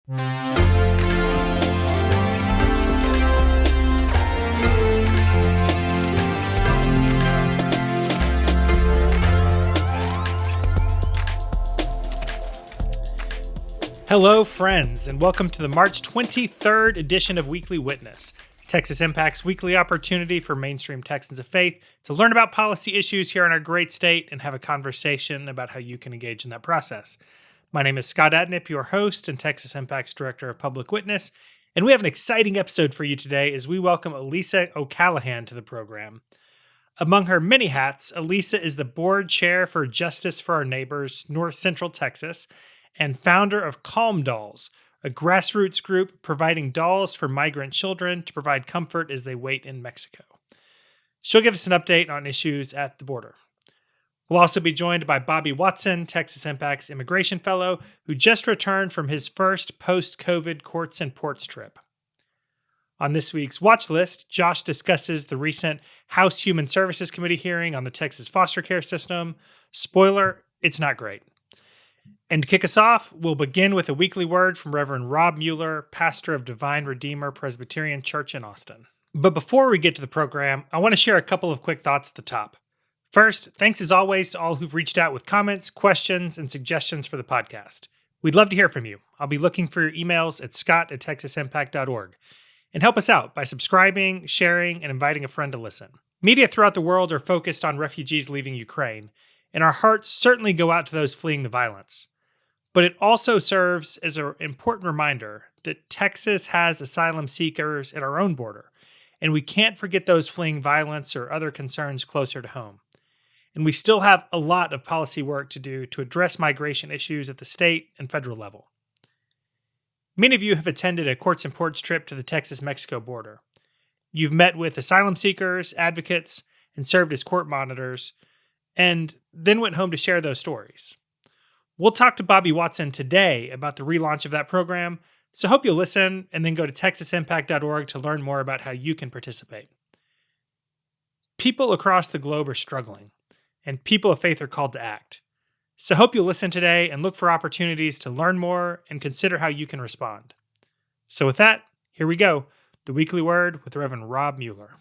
Hello, friends, and welcome to the March 23rd edition of Weekly Witness, Texas Impact's weekly opportunity for mainstream Texans of faith to learn about policy issues here in our great state and have a conversation about how you can engage in that process. My name is Scott Atnip, your host and Texas Impact's Director of Public Witness, and we have an exciting episode for you today as we welcome Elisa O'Callaghan to the program. Among her many hats, Elisa is the board chair for Justice for Our Neighbors, North Central Texas, and founder of Calm Dolls, a grassroots group providing dolls for migrant children to provide comfort as they wait in Mexico. She'll give us an update on issues at the border. We'll also be joined by Bobby Watson, Texas Impact's immigration fellow, who just returned from his first post-COVID courts and ports trip. On this week's watch list, Josh discusses the recent House Human Services Committee hearing on the Texas foster care system. Spoiler, it's not great. And to kick us off, we'll begin with a weekly word from Reverend Rob Mueller, pastor of Divine Redeemer Presbyterian Church in Austin. But before we get to the program, I want to share a couple of quick thoughts at the top. First, thanks as always to all who've reached out with comments, questions, and suggestions for the podcast. We'd love to hear from you. I'll be looking for your emails at scott@texasimpact.org. And help us out by subscribing, sharing, and inviting a friend to listen. Media throughout the world are focused on refugees leaving Ukraine, and our hearts certainly go out to those fleeing the violence. But it also serves as an important reminder that Texas has asylum seekers at our own border, and we can't forget those fleeing violence or other concerns closer to home. And we still have a lot of policy work to do to address migration issues at the state and federal level. Many of you have attended a courts and ports trip to the Texas-Mexico border. You've met with asylum seekers, advocates, and served as court monitors, and then went home to share those stories. We'll talk to Bobby Watson today about the relaunch of that program, so hope you'll listen and then go to texasimpact.org to learn more about how you can participate. People across the globe are struggling, and people of faith are called to act. So hope you'll listen today and look for opportunities to learn more and consider how you can respond. So with that, here we go, the Weekly Word with Reverend Rob Mueller.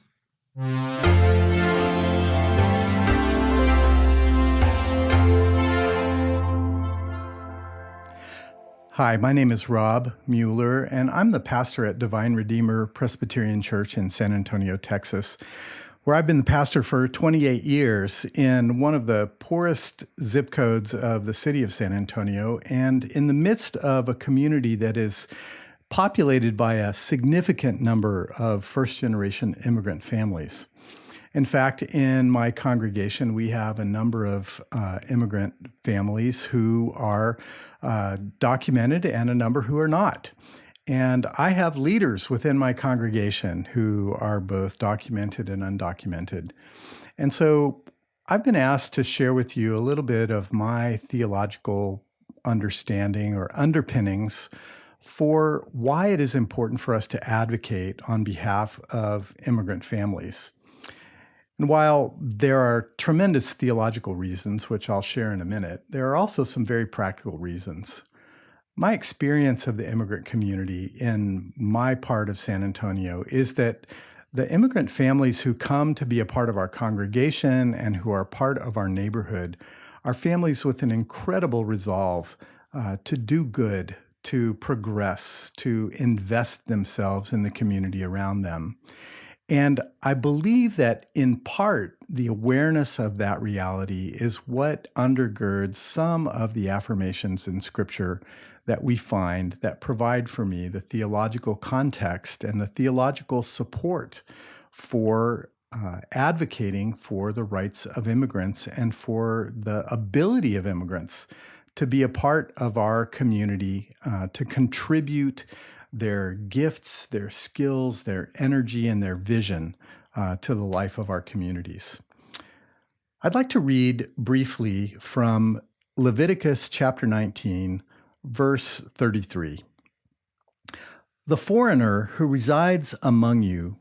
Hi, my name is Rob Mueller, and I'm the pastor at Divine Redeemer Presbyterian Church in San Antonio, Texas, where I've been the pastor for 28 years in one of the poorest zip codes of the city of San Antonio, and in the midst of a community that is populated by a significant number of first-generation immigrant families. In fact, in my congregation, we have a number of immigrant families who are documented and a number who are not. And I have leaders within my congregation who are both documented and undocumented. And so I've been asked to share with you a little bit of my theological understanding or underpinnings for why it is important for us to advocate on behalf of immigrant families. And while there are tremendous theological reasons, which I'll share in a minute, there are also some very practical reasons. My experience of the immigrant community in my part of San Antonio is that the immigrant families who come to be a part of our congregation and who are part of our neighborhood are families with an incredible resolve to do good, to progress, to invest themselves in the community around them. And I believe that in part, the awareness of that reality is what undergirds some of the affirmations in Scripture that we find that provide for me the theological context and the theological support for advocating for the rights of immigrants and for the ability of immigrants to be a part of our community, to contribute their gifts, their skills, their energy, and their vision to the life of our communities. I'd like to read briefly from Leviticus chapter 19, verse 33. The foreigner who resides among you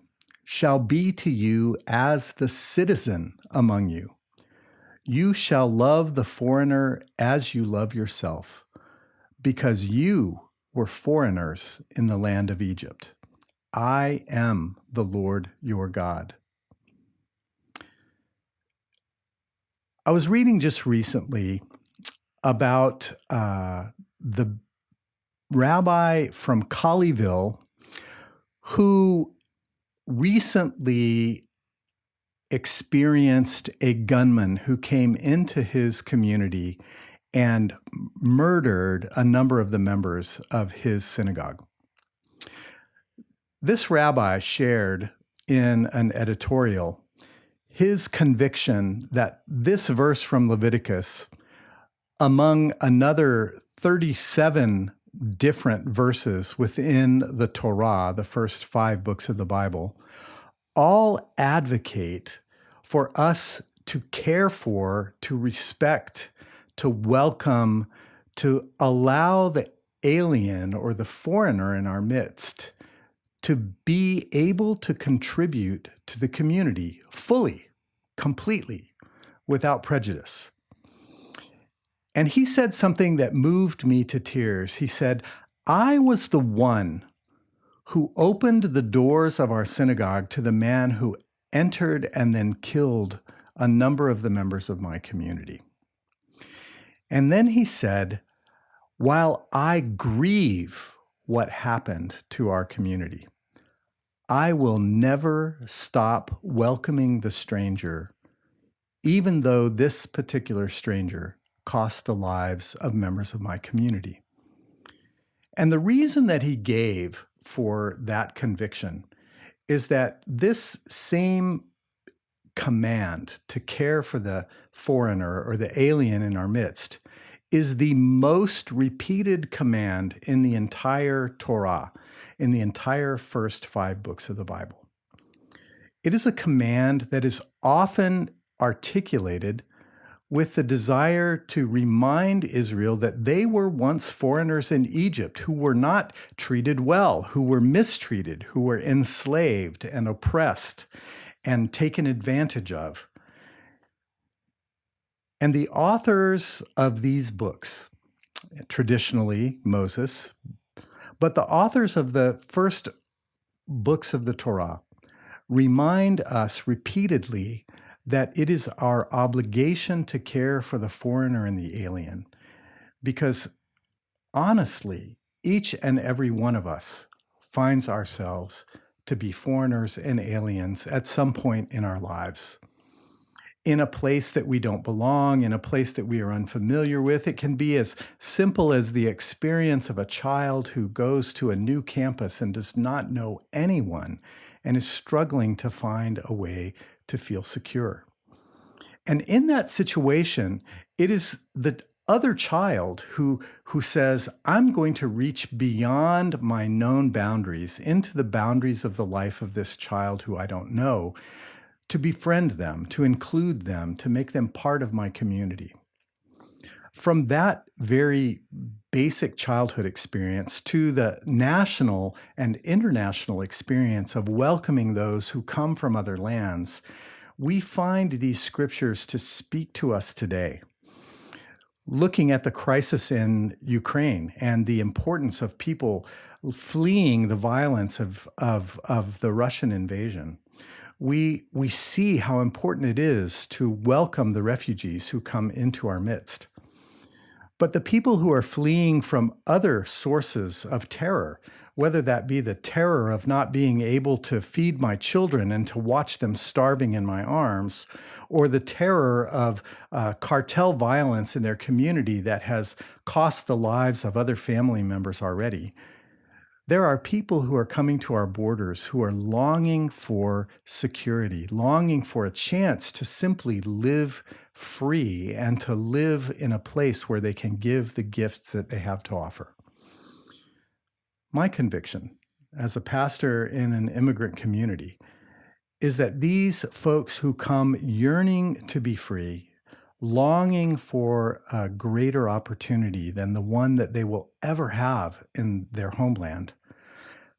shall be to you as the citizen among you. You shall love the foreigner as you love yourself, because you were foreigners in the land of Egypt. I am the Lord your God. I was reading just recently about the rabbi from Colleyville who recently experienced a gunman who came into his community and murdered a number of the members of his synagogue. This rabbi shared in an editorial his conviction that this verse from Leviticus, among another 37 different verses within the Torah, the first 5 books of the Bible, all advocate for us to care for, to respect, to welcome, to allow the alien or the foreigner in our midst to be able to contribute to the community fully, completely, without prejudice. And he said something that moved me to tears. He said, I was the one who opened the doors of our synagogue to the man who entered and then killed a number of the members of my community. And then he said, while I grieve what happened to our community, I will never stop welcoming the stranger, even though this particular stranger cost the lives of members of my community. And the reason that he gave for that conviction is that this same command to care for the foreigner or the alien in our midst is the most repeated command in the entire Torah, in the entire first 5 books of the Bible. It is a command that is often articulated with the desire to remind Israel that they were once foreigners in Egypt who were not treated well, who were mistreated, who were enslaved and oppressed and taken advantage of. And the authors of these books, traditionally Moses, but the authors of the first books of the Torah remind us repeatedly that it is our obligation to care for the foreigner and the alien, because honestly, each and every one of us finds ourselves to be foreigners and aliens at some point in our lives. In a place that we don't belong, in a place that we are unfamiliar with. It can be as simple as the experience of a child who goes to a new campus and does not know anyone and is struggling to find a way to feel secure. And in that situation, it is the other child who says, I'm going to reach beyond my known boundaries into the boundaries of the life of this child who I don't know, to befriend them, to include them, to make them part of my community. From that very basic childhood experience to the national and international experience of welcoming those who come from other lands, we find these scriptures to speak to us today. Looking at the crisis in Ukraine and the importance of people fleeing the violence of the Russian invasion, we see how important it is to welcome the refugees who come into our midst. But the people who are fleeing from other sources of terror, whether that be the terror of not being able to feed my children and to watch them starving in my arms, or the terror of cartel violence in their community that has cost the lives of other family members already, there are people who are coming to our borders who are longing for security, longing for a chance to simply live free and to live in a place where they can give the gifts that they have to offer. My conviction as a pastor in an immigrant community is that these folks who come yearning to be free, longing for a greater opportunity than the one that they will ever have in their homeland,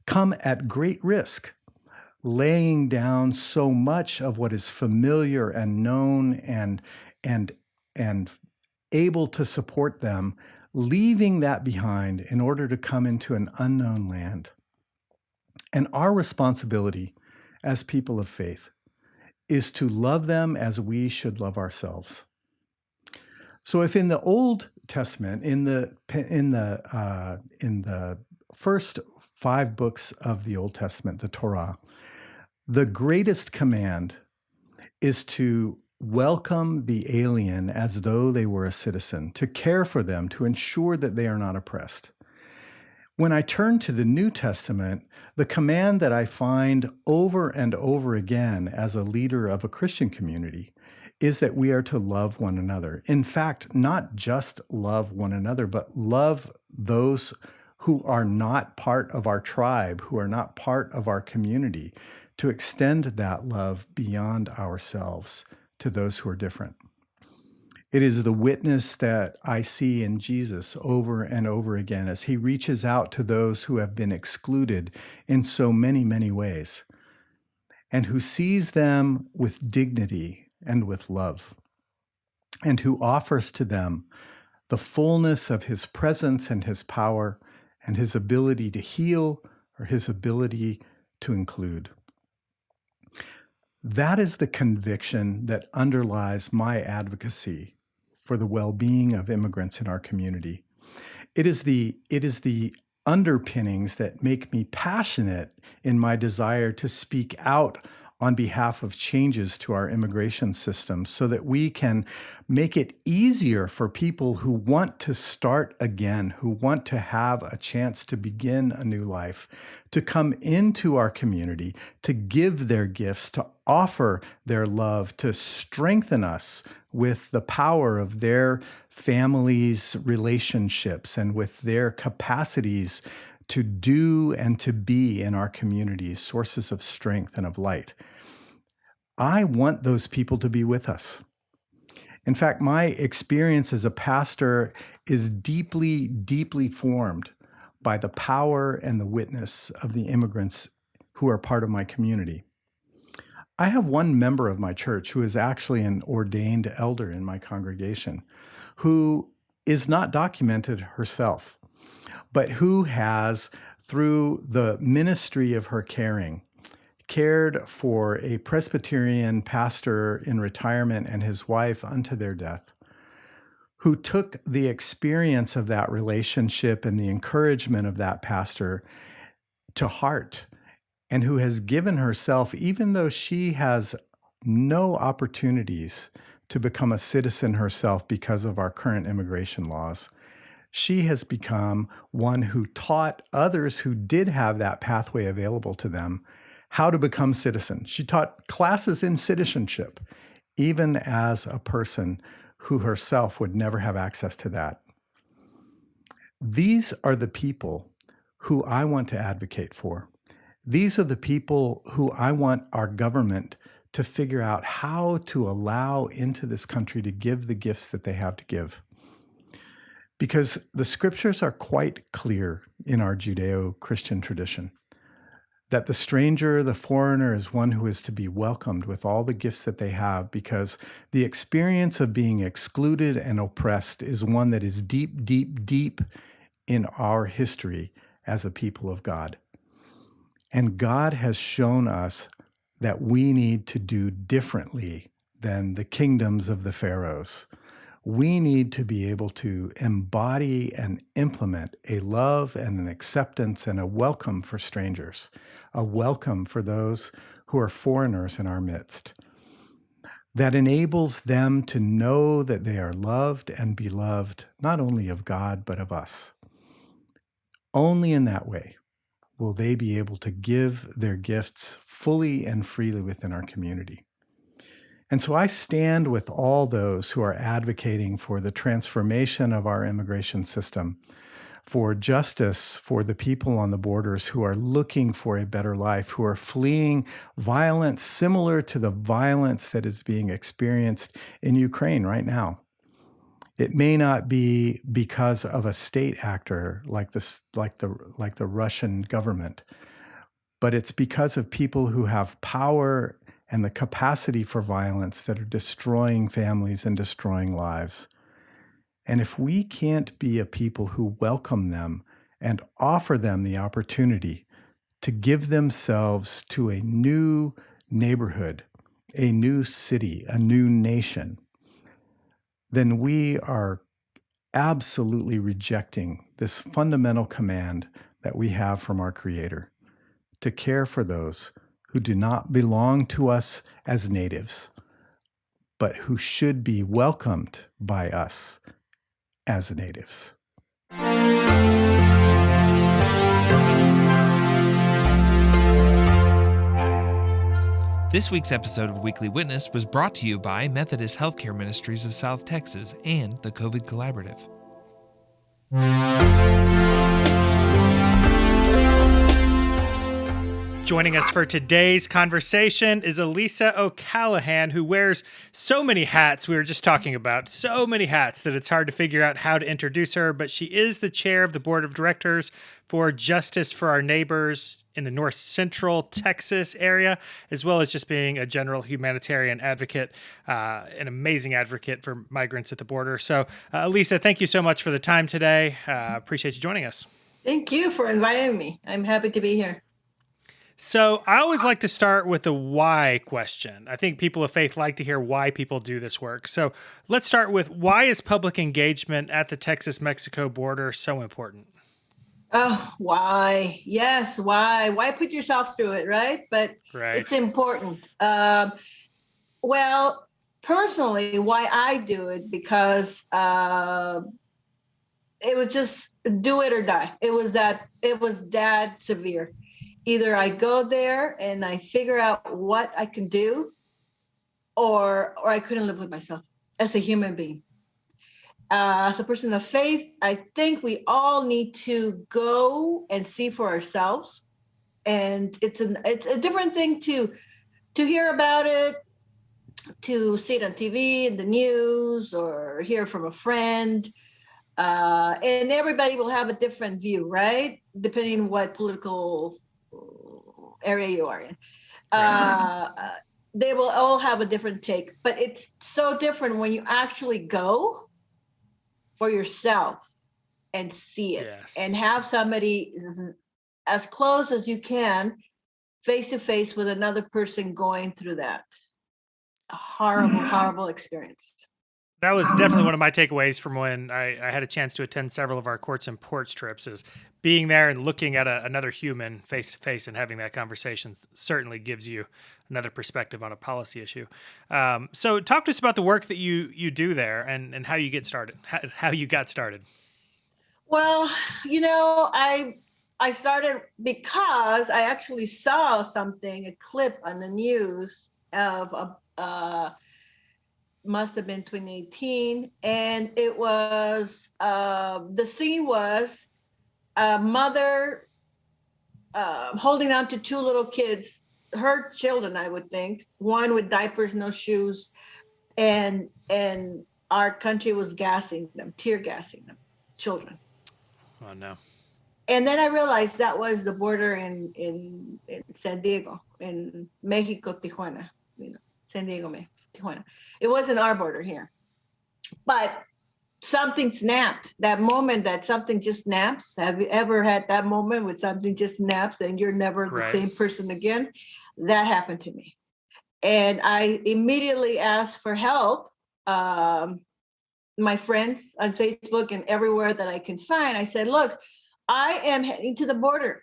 come at great risk, laying down so much of what is familiar and known and able to support them, leaving that behind in order to come into an unknown land. And our responsibility as people of faith is to love them as we should love ourselves. So if in the Old Testament, in the first 5 books of the Old Testament, the Torah, the greatest command is to welcome the alien as though they were a citizen, to care for them, to ensure that they are not oppressed. When I turn to the New Testament, the command that I find over and over again as a leader of a Christian community is that we are to love one another. In fact, not just love one another, but love those who are not part of our tribe, who are not part of our community, to extend that love beyond ourselves to those who are different. It is the witness that I see in Jesus over and over again as he reaches out to those who have been excluded in so many, many ways, and who sees them with dignity and with love, and who offers to them the fullness of his presence and his power and his ability to heal or his ability to include. That is the conviction that underlies my advocacy for the well-being of immigrants in our community. It is the underpinnings that make me passionate in my desire to speak out on behalf of changes to our immigration system so that we can make it easier for people who want to start again, who want to have a chance to begin a new life, to come into our community, to give their gifts, to offer their love, to strengthen us with the power of their families' relationships and with their capacities to do and to be in our communities sources of strength and of light. I want those people to be with us. In fact, my experience as a pastor is deeply, deeply formed by the power and the witness of the immigrants who are part of my community. I have one member of my church who is actually an ordained elder in my congregation, who is not documented herself, but who has, through the ministry of her caring, cared for a Presbyterian pastor in retirement and his wife unto their death, who took the experience of that relationship and the encouragement of that pastor to heart, and who has given herself, even though she has no opportunities to become a citizen herself because of our current immigration laws, she has become one who taught others who did have that pathway available to them how to become citizens. She taught classes in citizenship, even as a person who herself would never have access to that. These are the people who I want to advocate for. These are the people who I want our government to figure out how to allow into this country to give the gifts that they have to give. Because the scriptures are quite clear in our Judeo-Christian tradition that the stranger, the foreigner, is one who is to be welcomed with all the gifts that they have, because the experience of being excluded and oppressed is one that is deep, deep, deep in our history as a people of God. And God has shown us that we need to do differently than the kingdoms of the pharaohs. We need to be able to embody and implement a love and an acceptance and a welcome for strangers, a welcome for those who are foreigners in our midst, that enables them to know that they are loved and beloved, not only of God, but of us. Only in that way will they be able to give their gifts fully and freely within our community. And so I stand with all those who are advocating for the transformation of our immigration system, for justice for the people on the borders who are looking for a better life, who are fleeing violence similar to the violence that is being experienced in Ukraine right now. It may not be because of a state actor like the Russian government, but it's because of people who have power and the capacity for violence that are destroying families and destroying lives. And if we can't be a people who welcome them and offer them the opportunity to give themselves to a new neighborhood, a new city, a new nation, then we are absolutely rejecting this fundamental command that we have from our Creator to care for those who do not belong to us as natives, but who should be welcomed by us as natives. This week's episode of Weekly Witness was brought to you by Methodist Healthcare Ministries of South Texas and the COVID Collaborative. Joining us for today's conversation is Elisa O'Callaghan, who wears so many hats. We were just talking about so many hats that it's hard to figure out how to introduce her, but she is the chair of the board of directors for Justice for Our Neighbors in the North Central Texas area, as well as just being a general humanitarian advocate, an amazing advocate for migrants at the border. So, Elisa, thank you so much for the time today. Appreciate you joining us. Thank you for inviting me. I'm happy to be here. So I always like to start with the why question. I think people of faith like to hear why people do this work. So let's start with, why is public engagement at the Texas-Mexico border so important? Oh, why? Yes, why? Why put yourself through it, right? But It's important. Well, personally, why I do it, because it was just do it or die. It was that severe. Either I go there and I figure out what I can do, or I couldn't live with myself as a human being. As a person of faith, I think we all need to go and see for ourselves. And it's a different thing to hear about it, to see it on TV, in the news, or hear from a friend. And everybody will have a different view, right? Depending on what political area you are in. They will all have a different take, but it's so different when you actually go for yourself and see it. Yes. And have somebody as close as you can, face to face with another person going through that horrible experience. That was definitely one of my takeaways from when I had a chance to attend several of our Courts and Ports trips, is being there and looking at another human face to face and having that conversation certainly gives you another perspective on a policy issue. So talk to us about the work that you do there and how you get started, how you got started. Well, I started because I actually saw a clip on the news of must have been 2018, and it was the scene was a mother holding on to two little kids, her children, I would think, one with diapers, no shoes, and our country was tear gassing them, children. Oh no. And then I realized that was the border in San Diego, in Mexico, Tijuana, San Diego, Tijuana. It wasn't our border here, but something snapped. That moment that something just snaps. Have you ever had that moment when something just snaps and you're never the same person again? That happened to me. And I immediately asked for help. My friends on Facebook and everywhere that I can find, I said, look, I am heading to the border.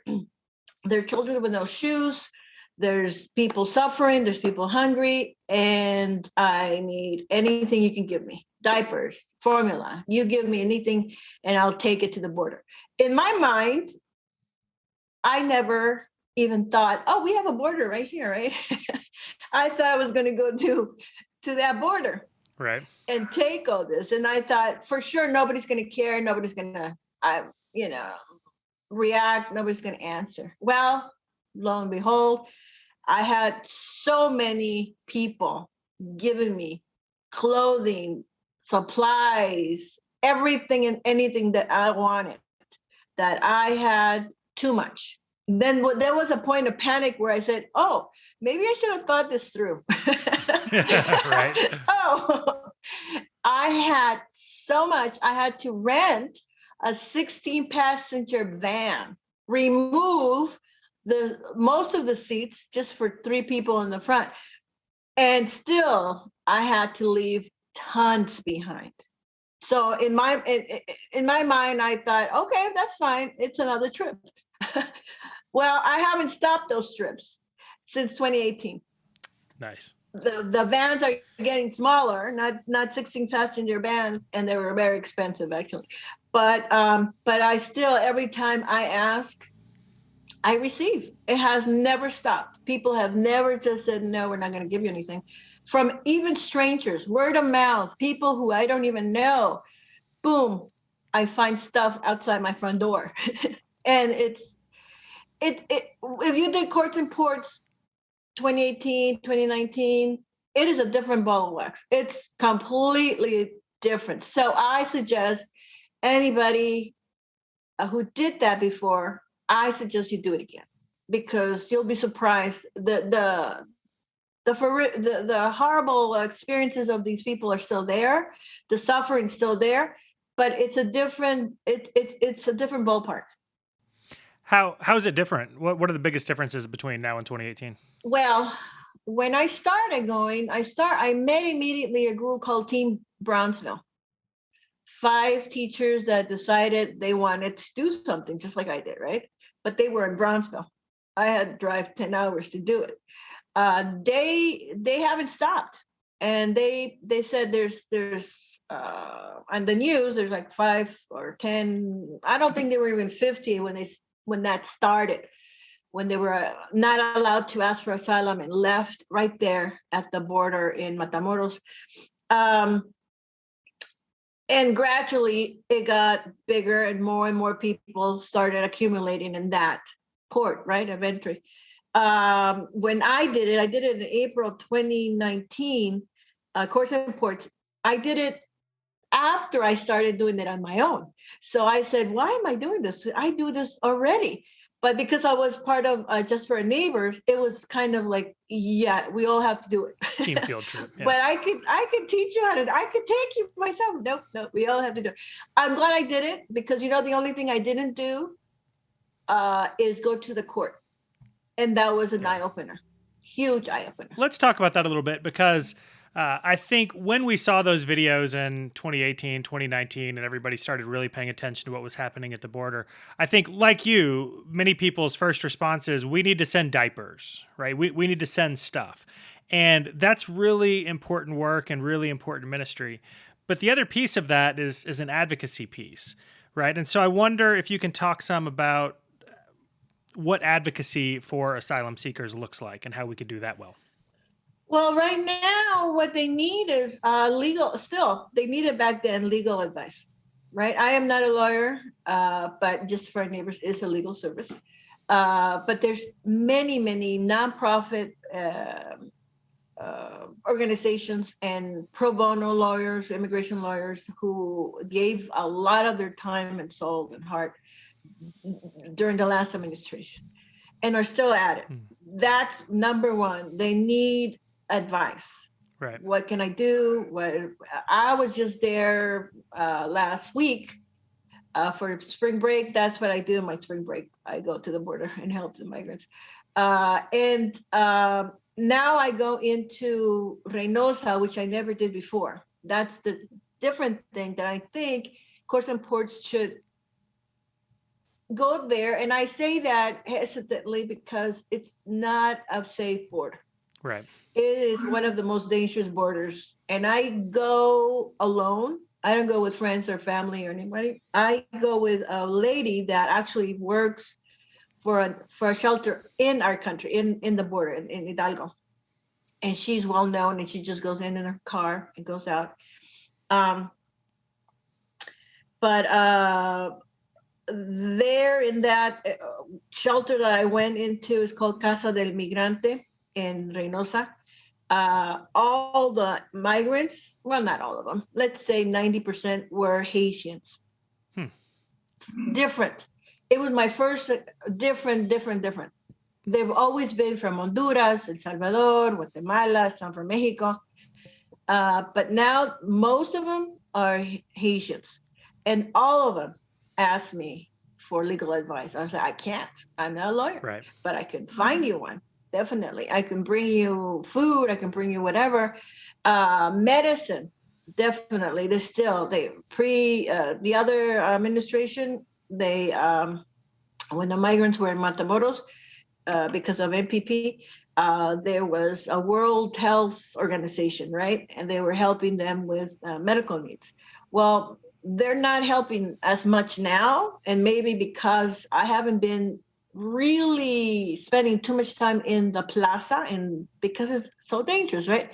There are children with no shoes. There's people suffering, there's people hungry, and I need anything you can give me. Diapers, formula, you give me anything and I'll take it to the border. In my mind, I never even thought, oh, we have a border right here, right? I thought I was going to go to that border, right, and take all this. And I thought, for sure, nobody's going to care. Nobody's going to, react. Nobody's going to answer. Well, lo and behold, I had so many people giving me clothing, supplies, everything and anything that I wanted, that I had too much. Then there was a point of panic where I said, oh, maybe I should have thought this through. Right. Oh, I had so much, I had to rent a 16-passenger van, remove most of the seats just for 3 people in the front. And still I had to leave tons behind. So in my mind, I thought, okay, that's fine. It's another trip. Well, I haven't stopped those trips since 2018. Nice. The vans are getting smaller, not 16 passenger vans, and they were very expensive actually. But I still, every time I ask, I receive. It has never stopped. People have never just said, no, we're not going to give you anything. From even strangers, word of mouth, people who I don't even know, boom, I find stuff outside my front door. And it if you did Courts and Ports 2018, 2019, it is a different ball of wax. It's completely different. So I suggest anybody who did that before, I suggest you do it again, because you'll be surprised. The horrible experiences of these people are still there. The suffering's still there, but it's a different ballpark. How is it different? What are the biggest differences between now and 2018? Well, when I started going, I met immediately a group called Team Brownsville. 5 teachers that decided they wanted to do something just like I did, right? But they were in Brownsville. I had to drive 10 hours to do it. They haven't stopped. And they said there's on the news, there's like 5 or 10, I don't think they were even 50 when that started, when they were not allowed to ask for asylum and left right there at the border in Matamoros. And gradually it got bigger and more people started accumulating in that port, right, of entry. When I did it in April 2019, Courts and Ports. I did it after I started doing it on my own. So I said, why am I doing this? I do this already. But because I was part of Just for Neighbors, it was kind of like, yeah, we all have to do it. Team field trip. Yeah. But I could teach you how to, I could take you myself. Nope, we all have to do it. I'm glad I did it, because the only thing I didn't do is go to the court. And that was an eye-opener, huge eye-opener. Let's talk about that a little bit, because I think when we saw those videos in 2018, 2019, and everybody started really paying attention to what was happening at the border, I think, like you, many people's first response is, we need to send diapers, right? We need to send stuff. And that's really important work and really important ministry. But the other piece of that is an advocacy piece, right? And so I wonder if you can talk some about what advocacy for asylum seekers looks like and how we could do that well. Well, right now, what they need is they needed back then legal advice, right? I am not a lawyer, but Just for Our Neighbors is a legal service. But there's many nonprofit organizations and pro bono lawyers, immigration lawyers, who gave a lot of their time and soul and heart during the last administration and are still at it. That's number one. They need advice. Right. What can I do? I was just there last week for spring break. That's what I do in my spring break. I go to the border and help the migrants. And now I go into Reynosa, which I never did before. That's the different thing that I think Courts and Ports should go there. And I say that hesitantly because it's not a safe border. Right. It is one of the most dangerous borders. And I go alone. I don't go with friends or family or anybody. I go with a lady that actually works for a shelter in our country, in the border, in Hidalgo. And she's well known, and she just goes in her car and goes out. But there in that shelter that I went into is called Casa del Migrante in Reynosa. All the migrants, well, not all of them, let's say 90% were Haitians. Different. It was my first different. They've always been from Honduras, El Salvador, Guatemala, some from Mexico. But now most of them are Haitians, and all of them ask me for legal advice. I was like, I can't. I'm not a lawyer, Right. but I can find you one. Definitely, I can bring you food. I can bring you whatever. Medicine, definitely. The other administration, when the migrants were in Matamoros, because of MPP, there was a World Health Organization, right? And they were helping them with medical needs. Well, they're not helping as much now, and maybe because I haven't been really spending too much time in the plaza, and because it's so dangerous, right?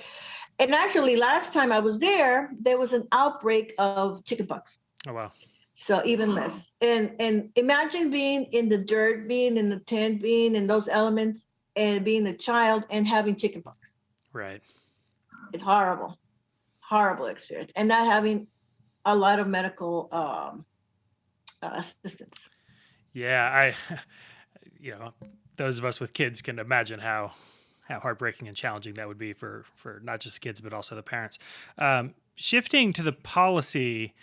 And actually, last time I was there was an outbreak of chickenpox. Oh, wow. So even less. And imagine being in the dirt, being in the tent, being in those elements, and being a child and having chickenpox. Right. It's horrible experience, and not having a lot of medical assistance. Yeah, those of us with kids can imagine how heartbreaking and challenging that would be for not just the kids, but also the parents. Shifting to the policy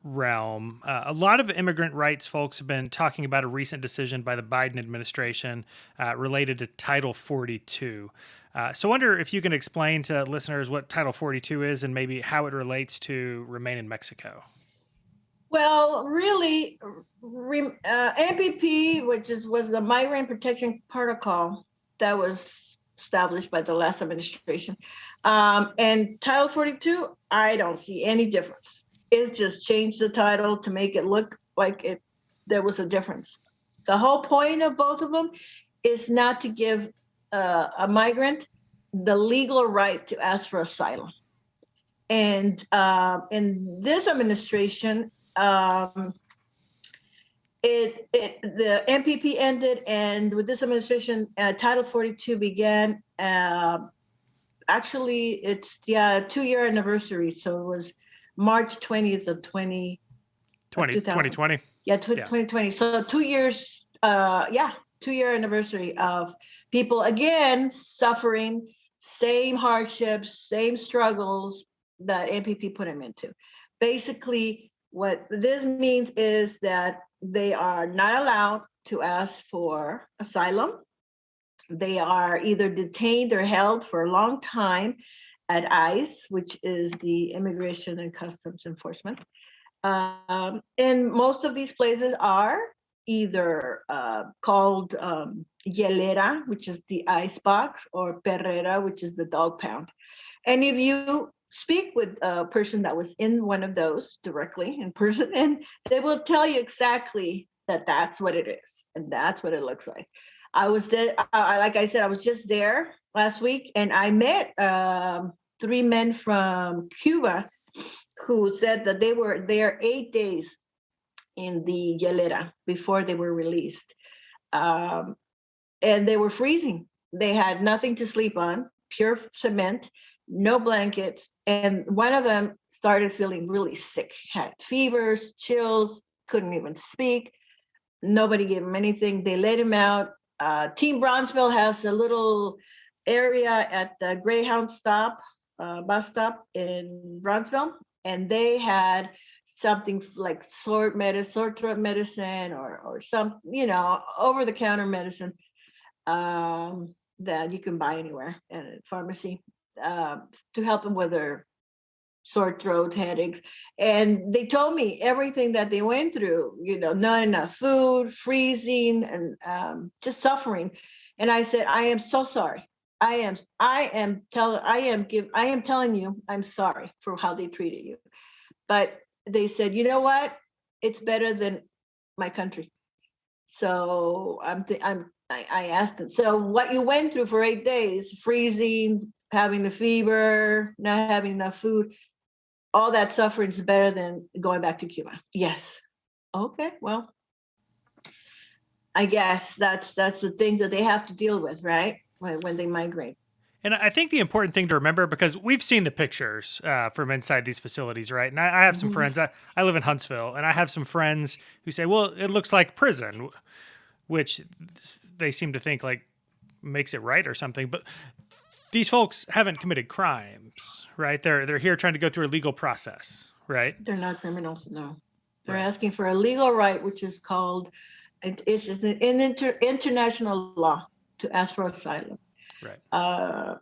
realm, a lot of immigrant rights folks have been talking about a recent decision by the Biden administration related to Title 42. So I wonder if you can explain to listeners what Title 42 is and maybe how it relates to Remain in Mexico. Well, really, MPP, which was the Migrant Protection Protocol that was established by the last administration, and Title 42, I don't see any difference. It's just changed the title to make it look like there was a difference. The whole point of both of them is not to give a migrant the legal right to ask for asylum. And in this administration, the MPP ended, and with this administration, Title 42 began. Actually, it's 2-year anniversary, so it was March 20th of 2020. Yeah, 2020. So 2 years, 2-year anniversary of people again suffering same hardships, same struggles that MPP put them into. Basically, what this means is that they are not allowed to ask for asylum. They are either detained or held for a long time at ICE, which is the Immigration and Customs Enforcement. And most of these places are either called hielera, which is the ice box, or perrera, which is the dog pound. And if you speak with a person that was in one of those directly in person, and they will tell you exactly that that's what it is, and that's what it looks like. I was there, like I said, I was just there last week, and I met 3 men from Cuba who said that they were there 8 days in the hielera before they were released. And they were freezing. They had nothing to sleep on, pure cement, no blankets. And one of them started feeling really sick, had fevers, chills, couldn't even speak. Nobody gave him anything. They let him out. Team Bronzeville has a little area at the Greyhound bus stop in Bronzeville, and they had something like sore throat medicine or some, over-the-counter medicine that you can buy anywhere at a pharmacy to help them with their sore throat, headaches. And they told me everything that they went through, not enough food, freezing, and just suffering. And I said, I am so sorry. I am telling you, I'm sorry for how they treated you. But they said, you know what? It's better than my country. So I asked them, so what you went through for 8 days, freezing, having the fever, not having enough food, all that suffering is better than going back to Cuba. Yes. Okay, well, I guess that's the thing that they have to deal with, right? When they migrate. And I think the important thing to remember, because we've seen the pictures from inside these facilities, right? And I have some friends, I live in Huntsville, and I have some friends who say, well, it looks like prison, which they seem to think like makes it right or something. But these folks haven't committed crimes, right? They're here trying to go through a legal process, right? They're not criminals, no. They're Right. asking for a legal right, which is called, it's just an international law to ask for asylum. Right.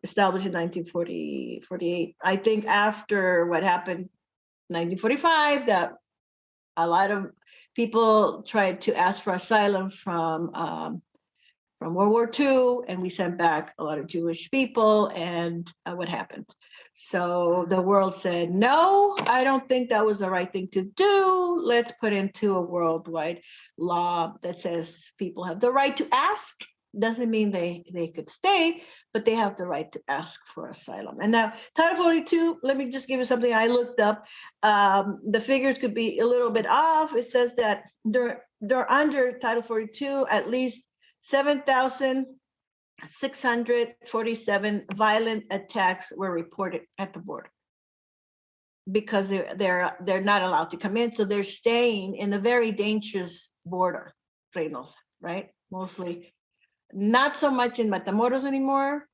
Established in 1948. I think after what happened 1945, that a lot of people tried to ask for asylum from World War II, and we sent back a lot of Jewish people, and what happened? So the world said, no, I don't think that was the right thing to do. Let's put into a worldwide law that says people have the right to ask. Doesn't mean they could stay, but they have the right to ask for asylum. And now Title 42, let me just give you something I looked up. The figures could be a little bit off. It says that they're under Title 42, at least 7,647 violent attacks were reported at the border because they're not allowed to come in. So they're staying in a very dangerous border, Reynosa, right? Mostly. Not so much in Matamoros anymore.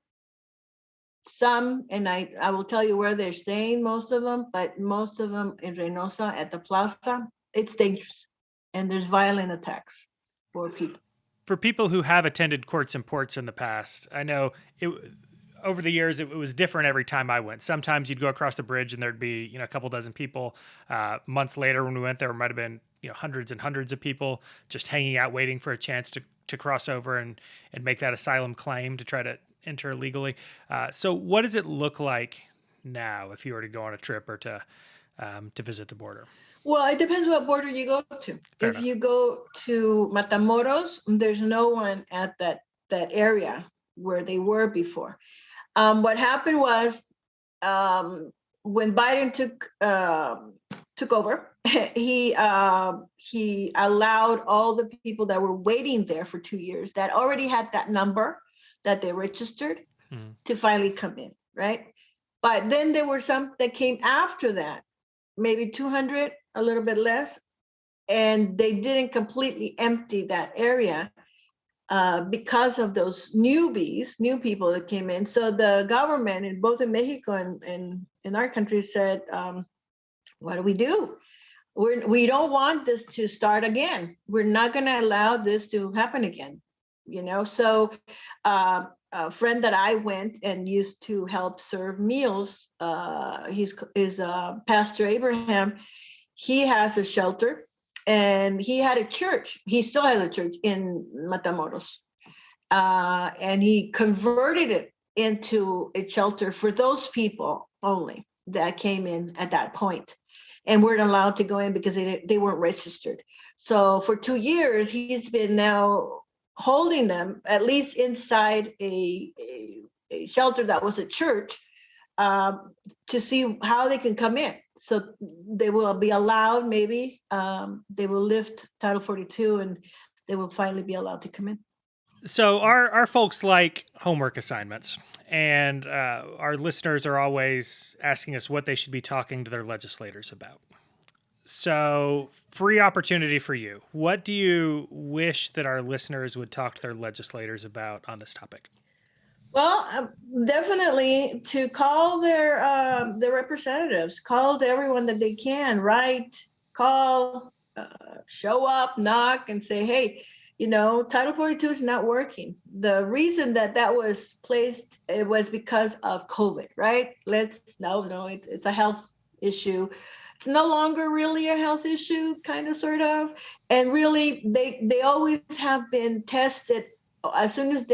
Some, and I will tell you where they're staying, most of them, but most of them in Reynosa at the plaza, it's dangerous. And there's violent attacks for people. For people who have attended courts and ports in the past, I know over the years, it was different every time I went. Sometimes you'd go across the bridge and there'd be, a couple dozen people. Months later when we went, there might've been, hundreds and hundreds of people just hanging out, waiting for a chance to cross over and make that asylum claim to try to enter legally. So what does it look like now if you were to go on a trip or to visit the border? Well, it depends what border you go to. Fair if enough. you go to Matamoros, there's no one at that area where they were before. What happened was when Biden took over, he allowed all the people that were waiting there for 2 years that already had that number that they registered to finally come in, right? But then there were some that came after that, maybe 200, a little bit less, and they didn't completely empty that area because of those new people that came in. So the government, in both in Mexico and in our country, said, what do we do? We don't want this to start again. We're not going to allow this to happen again. So a friend that I went and used to help serve meals, he's Pastor Abraham. He has a shelter, and he had a church. He still has a church in Matamoros, and he converted it into a shelter for those people only that came in at that point and weren't allowed to go in because they weren't registered. So for 2 years, he's been now holding them at least inside a shelter that was a church to see how they can come in. So they will be allowed, maybe they will lift Title 42 and they will finally be allowed to come in. So our folks like homework assignments, and our listeners are always asking us what they should be talking to their legislators about. So free opportunity for you. What do you wish that our listeners would talk to their legislators about on this topic? Well, definitely to call their representatives, call to everyone that they can, write, call, show up, knock, and say, hey, Title 42 is not working. The reason that was placed, it was because of COVID, right? It's a health issue. It's no longer really a health issue, kind of, sort of. And really, they always have been tested. As soon as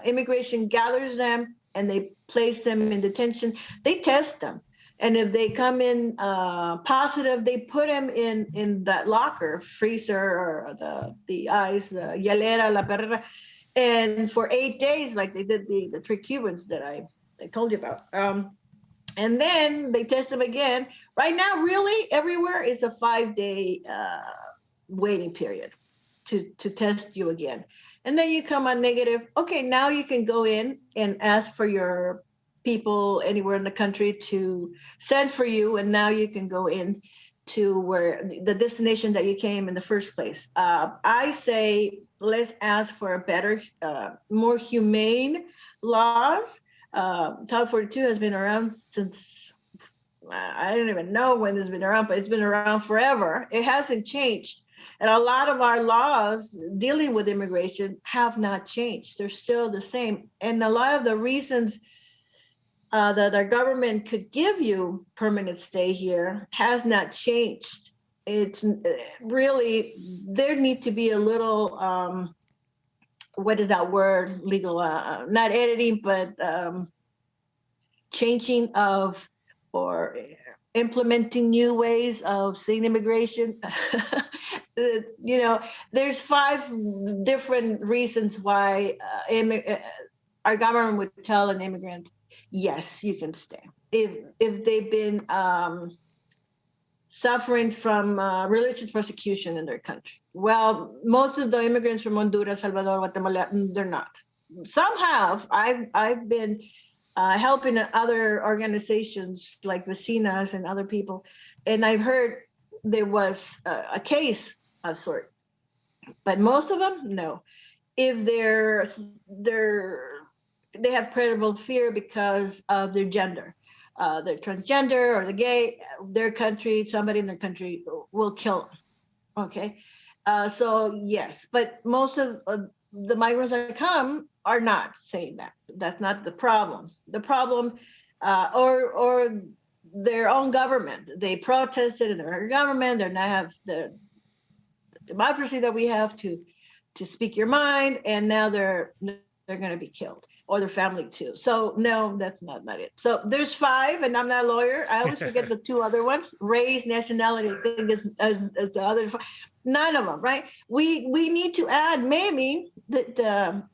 immigration gathers them and they place them in detention, they test them. And if they come in positive, they put them in that locker, freezer, or the ice, the hielera, la perrera, and for 8 days, like they did the 3 Cubans that I told you about. And then they test them again. Right now, really, everywhere is a 5-day waiting period to test you again. And then you come on negative. Okay, now you can go in and ask for your people anywhere in the country to send for you, and now you can go in to where the destination that you came in the first place. I say let's ask for a better, more humane laws. Title 42 has been around since, I don't even know when it's been around, but it's been around forever. It hasn't changed. And a lot of our laws dealing with immigration have not changed. They're still the same. And a lot of the reasons that our government could give you permanent stay here has not changed. It's really, there need to be a little, what is that word, legal, not editing, but changing of or implementing new ways of seeing immigration. There's 5 different reasons why our government would tell an immigrant, yes, you can stay. If they've been suffering from religious persecution in their country. Well, most of the immigrants from Honduras, Salvador, Guatemala, they're not. Some have. I've been helping other organizations like Vecinas and other people, and I've heard there was a case of sort, but most of them, no. If they have credible fear because of their gender, they're transgender or they're gay, somebody in their country will kill them. Okay, so yes, but most of the migrants that come are not saying that. That's not the problem. The problem, or their own government. They protested in their government. They're not have the democracy that we have to speak your mind, and now they're going to be killed, or their family too. So no, that's not it. So there's 5, and I'm not a lawyer. I always forget the 2 other ones: race, nationality. I think as the other 5. None of them, right? We need to add maybe that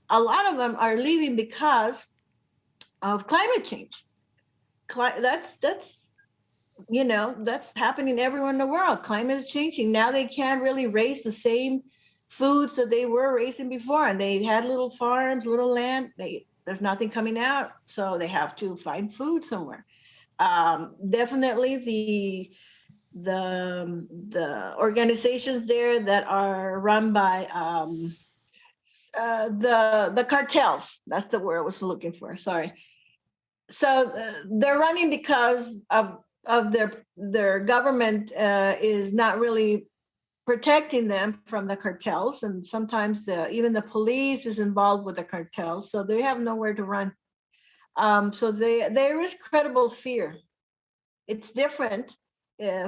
a lot of them are leaving because of climate change. That's happening everywhere in the world. Climate is changing. Now they can't really raise the same foods that they were raising before, and they had little farms, little land. There's nothing coming out, so they have to find food somewhere. Definitely the organizations there that are run by the cartels. That's the word I was looking for. Sorry. So they're running because of their government is not really protecting them from the cartels, and sometimes even the police is involved with the cartels, so they have nowhere to run. So there is credible fear. It's different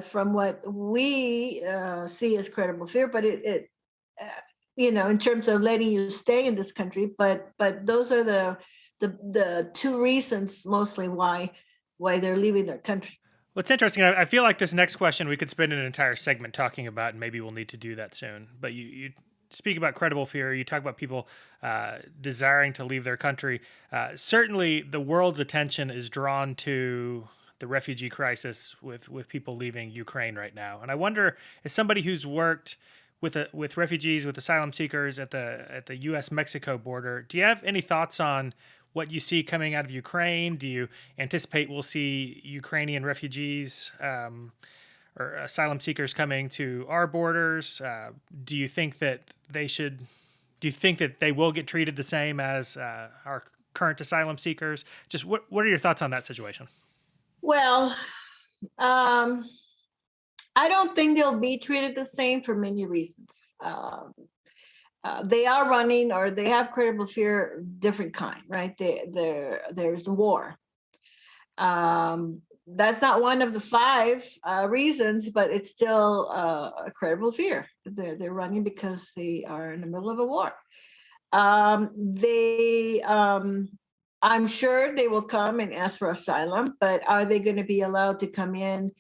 from what we see as credible fear, but it in terms of letting you stay in this country. But those are the 2 reasons mostly why they're leaving their country. Well, it's interesting. I feel like this next question we could spend an entire segment talking about, and maybe we'll need to do that soon. But you speak about credible fear. You talk about people desiring to leave their country. Certainly, the world's attention is drawn to the refugee crisis with people leaving Ukraine right now. And I wonder, as somebody who's worked with refugees, with asylum seekers at the U.S.-Mexico border, do you have any thoughts on what you see coming out of Ukraine? Do you anticipate we'll see Ukrainian refugees or asylum seekers coming to our borders? Do you think that they will get treated the same as our current asylum seekers? Just what are your thoughts on that situation? Well, I don't think they'll be treated the same for many reasons. They are running, or they have credible fear, different kind, right? There's a war. That's not one of the 5 reasons, but it's still a credible fear. They're running because they are in the middle of a war. I'm sure they will come and ask for asylum, but are they going to be allowed to come in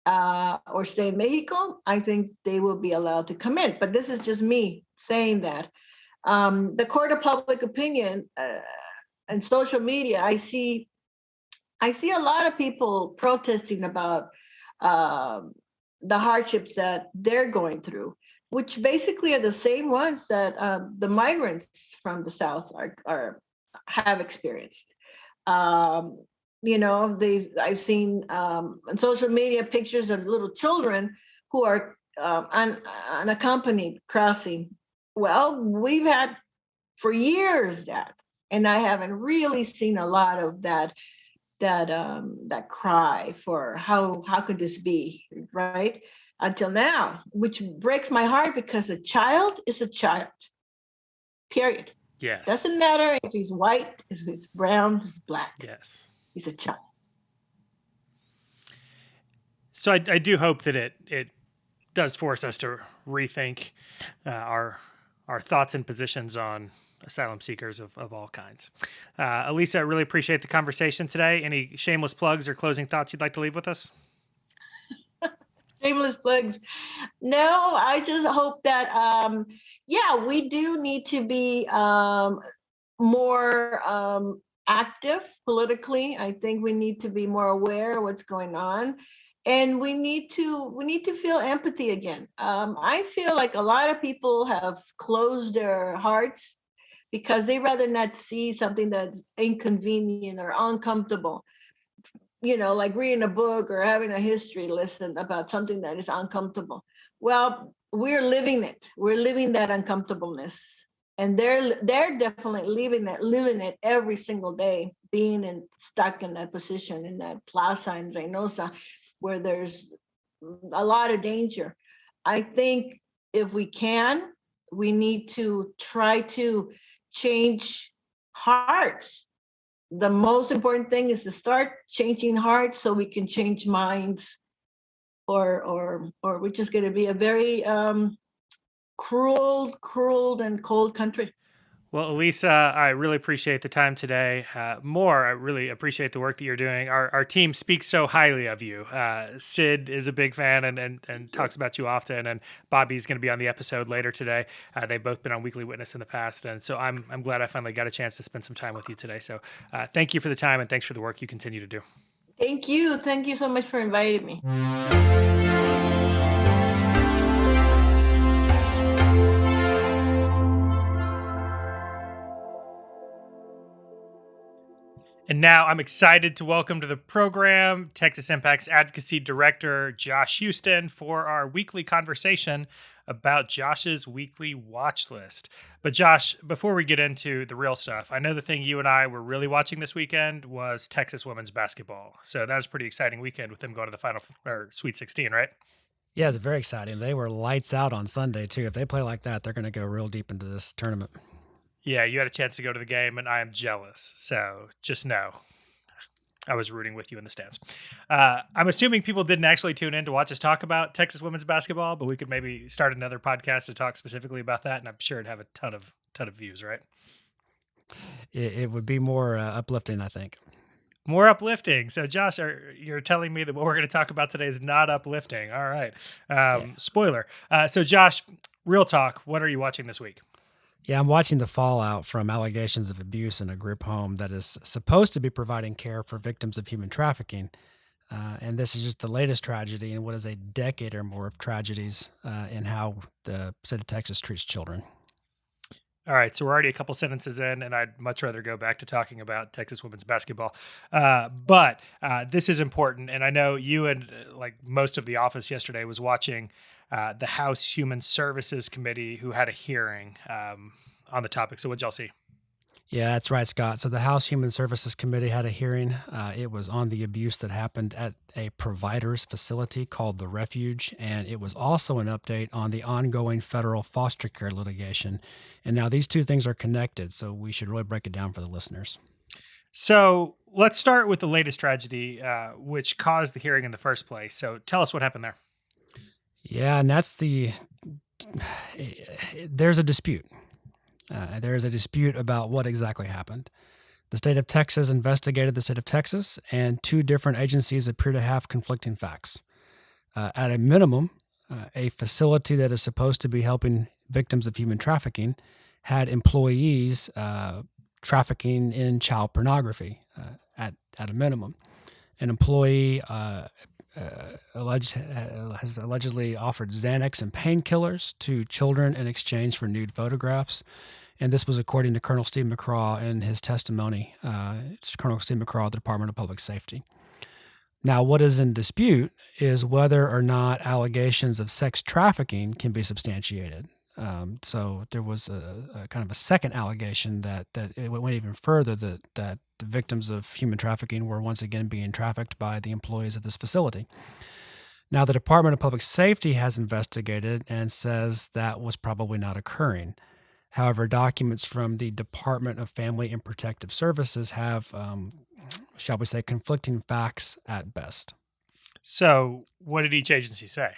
or stay in Mexico? I think they will be allowed to come in, but this is just me saying that. The court of public opinion and social media, I see a lot of people protesting about the hardships that they're going through, which basically are the same ones that the migrants from the South have experienced. I've seen on social media pictures of little children who are unaccompanied crossing. Well, we've had for years that, And I haven't really seen a lot of that cry for how could this be, right? Until now, which breaks my heart, because a child is a child, period. Yes. Doesn't matter if he's white, if he's brown, if he's black. Yes. He's a child. So I do hope that it does force us to rethink our thoughts and positions on asylum seekers of all kinds. Elisa, I really appreciate the conversation today. Any shameless plugs or closing thoughts you'd like to leave with us? Shameless plugs. No, I just hope that, we do need to be more active politically. I think we need to be more aware of what's going on. And we need to feel empathy again. I feel like a lot of people have closed their hearts because they rather not see something that's inconvenient or uncomfortable. Like reading a book or having a history lesson about something that is uncomfortable. Well, we're living it. We're living that uncomfortableness. And they're definitely living it every single day, being stuck in that position, in that plaza in Reynosa, where there's a lot of danger. I think if we need to try to change hearts. The most important thing is to start changing hearts so we can change minds, or we're just going to be a very cruel and cold country. Well, Elisa, I really appreciate the time today. I really appreciate the work that you're doing. Our team speaks so highly of you. Sid is a big fan and talks about you often, and Bobby's going to be on the episode later today. They've both been on Weekly Witness in the past, and so I'm glad I finally got a chance to spend some time with you today. So thank you for the time, and thanks for the work you continue to do. Thank you. Thank you so much for inviting me. And now I'm excited to welcome to the program Texas Impact's Advocacy Director, Josh Houston, for our weekly conversation about Josh's Weekly Watchlist. But Josh, before we get into the real stuff, I know the thing you and I were really watching this weekend was Texas women's basketball. So that was a pretty exciting weekend with them going to the final or Sweet 16, right? Yeah, it's very exciting. They were lights out on Sunday, too. If they play like that, they're going to go real deep into this tournament. Yeah, you had a chance to go to the game, and I am jealous. So just know I was rooting with you in the stands. I'm assuming people didn't actually tune in to watch us talk about Texas women's basketball, but we could maybe start another podcast to talk specifically about that, and I'm sure it'd have a ton of views, right? It would be more uplifting, I think. More uplifting. So, Josh, you're telling me that what we're going to talk about today is not uplifting. All right. Spoiler. So, Josh, real talk, what are you watching this week? Yeah, I'm watching the fallout from allegations of abuse in a group home that is supposed to be providing care for victims of human trafficking. And this is just the latest tragedy in what is a decade or more of tragedies in how the state of Texas treats children. All right, so we're already a couple sentences in, and I'd much rather go back to talking about Texas women's basketball. But this is important, and I know you and like most of the office yesterday was watching the House Human Services Committee, who had a hearing on the topic. So what'd y'all see? Yeah, that's right, Scott. So the House Human Services Committee had a hearing. It was on the abuse that happened at a provider's facility called The Refuge, and it was also an update on the ongoing federal foster care litigation. And now these two things are connected, so we should really break it down for the listeners. So let's start with the latest tragedy, which caused the hearing in the first place. So tell us what happened there. Yeah, and that's there's a dispute. There is a dispute about what exactly happened. The state of Texas investigated the state of Texas, and two different agencies appear to have conflicting facts. At a minimum, a facility that is supposed to be helping victims of human trafficking had employees trafficking in child pornography at a minimum. An employee has allegedly offered Xanax and painkillers to children in exchange for nude photographs. And this was according to Colonel Steve McCraw in his testimony. Colonel Steve McCraw of the Department of Public Safety. Now, what is in dispute is whether or not allegations of sex trafficking can be substantiated. So there was a kind of a second allegation that it went even further, that the victims of human trafficking were once again being trafficked by the employees of this facility. Now, the Department of Public Safety has investigated and says that was probably not occurring. However, documents from the Department of Family and Protective Services have, shall we say, conflicting facts at best. So what did each agency say?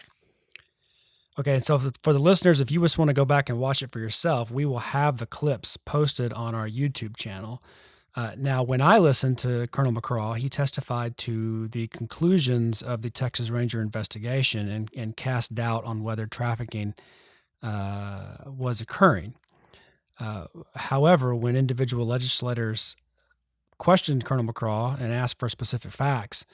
Okay, so for the listeners, if you just want to go back and watch it for yourself, we will have the clips posted on our YouTube channel. Now, when I listened to Colonel McCraw, he testified to the conclusions of the Texas Ranger investigation and cast doubt on whether trafficking was occurring. However, when individual legislators questioned Colonel McCraw and asked for specific facts,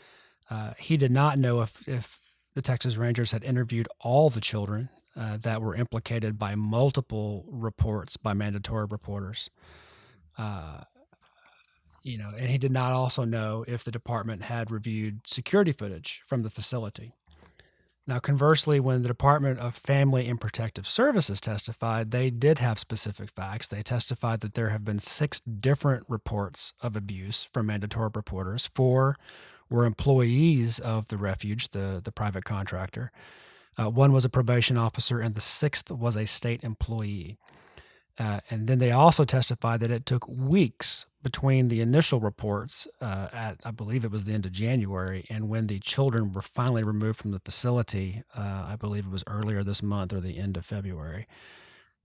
he did not know if the Texas Rangers had interviewed all the children that were implicated by multiple reports by mandatory reporters. And he did not also know if the department had reviewed security footage from the facility. Now, conversely, when the Department of Family and Protective Services testified, they did have specific facts. They testified that there have been 6 different reports of abuse from mandatory reporters. 4 were employees of the refuge, the private contractor. 1 was a probation officer, and the 6th was a state employee. And then they also testified that it took weeks between the initial reports at, I believe it was the end of January, and when the children were finally removed from the facility, I believe it was earlier this month or the end of February.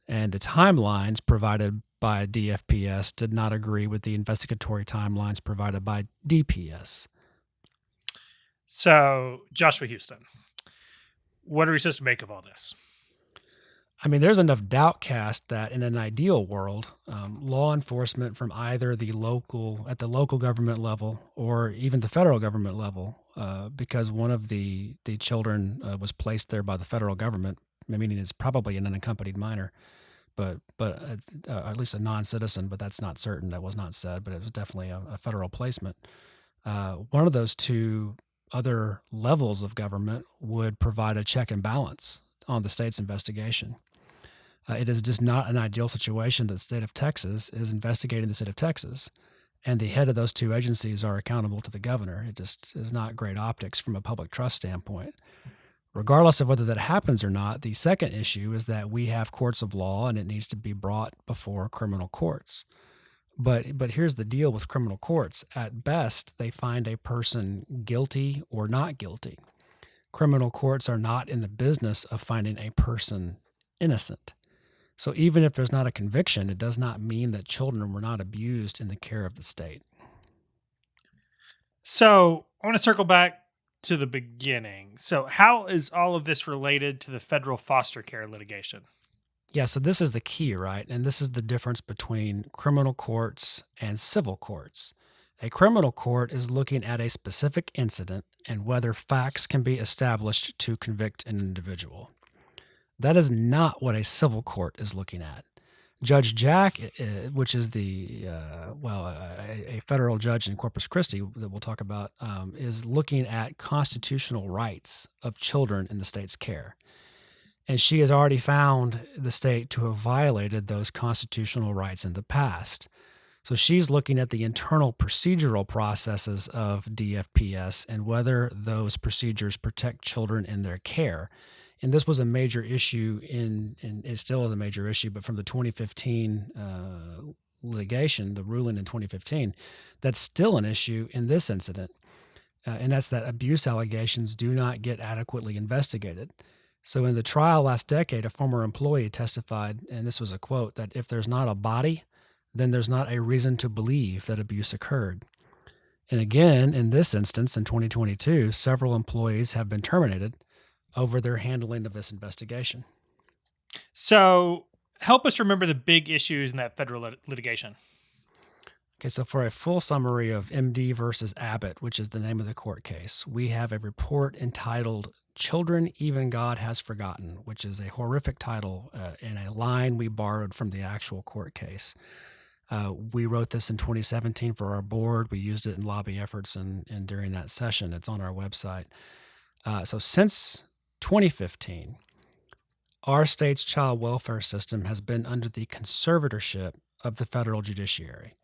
And the timelines provided by DFPS did not agree with the investigatory timelines provided by DPS. So, Joshua Houston, what are we supposed to make of all this? I mean, there's enough doubt cast that in an ideal world, law enforcement from either at the local government level or even the federal government level, because one of the children was placed there by the federal government, meaning it's probably an unaccompanied minor, but at least a non-citizen, but that's not certain. That was not said, but it was definitely a federal placement. One of those 2 other levels of government would provide a check and balance on the state's investigation. It is just not an ideal situation that the state of Texas is investigating the state of Texas, and the head of those 2 agencies are accountable to the governor. It just is not great optics from a public trust standpoint. Regardless of whether that happens or not, the second issue is that we have courts of law, and it needs to be brought before criminal courts. But here's the deal with criminal courts. At best, they find a person guilty or not guilty. Criminal courts are not in the business of finding a person innocent. So even if there's not a conviction, it does not mean that children were not abused in the care of the state. So I want to circle back to the beginning. So how is all of this related to the federal foster care litigation? Yeah, so this is the key, right? And this is the difference between criminal courts and civil courts. A criminal court is looking at a specific incident and whether facts can be established to convict an individual. That is not what a civil court is looking at. Judge Jack, which is a federal judge in Corpus Christi that we'll talk about, is looking at constitutional rights of children in the state's care. And she has already found the state to have violated those constitutional rights in the past. So she's looking at the internal procedural processes of DFPS and whether those procedures protect children in their care. And this was a major issue and it still is a major issue, but from the 2015 litigation, the ruling in 2015, that's still an issue in this incident. And that's that abuse allegations do not get adequately investigated. So in the trial last decade, a former employee testified, and this was a quote, that if there's not a body, then there's not a reason to believe that abuse occurred. And again, in this instance, in 2022, several employees have been terminated over their handling of this investigation. So help us remember the big issues in that federal litigation. Okay, so for a full summary of MD versus Abbott, which is the name of the court case, we have a report entitled Children Even God Has Forgotten, which is a horrific title and a line we borrowed from the actual court case. We wrote this in 2017 for our board. We used it in lobby efforts and during that session. It's on our website. So since 2015, our state's child welfare system has been under the conservatorship of the federal judiciary.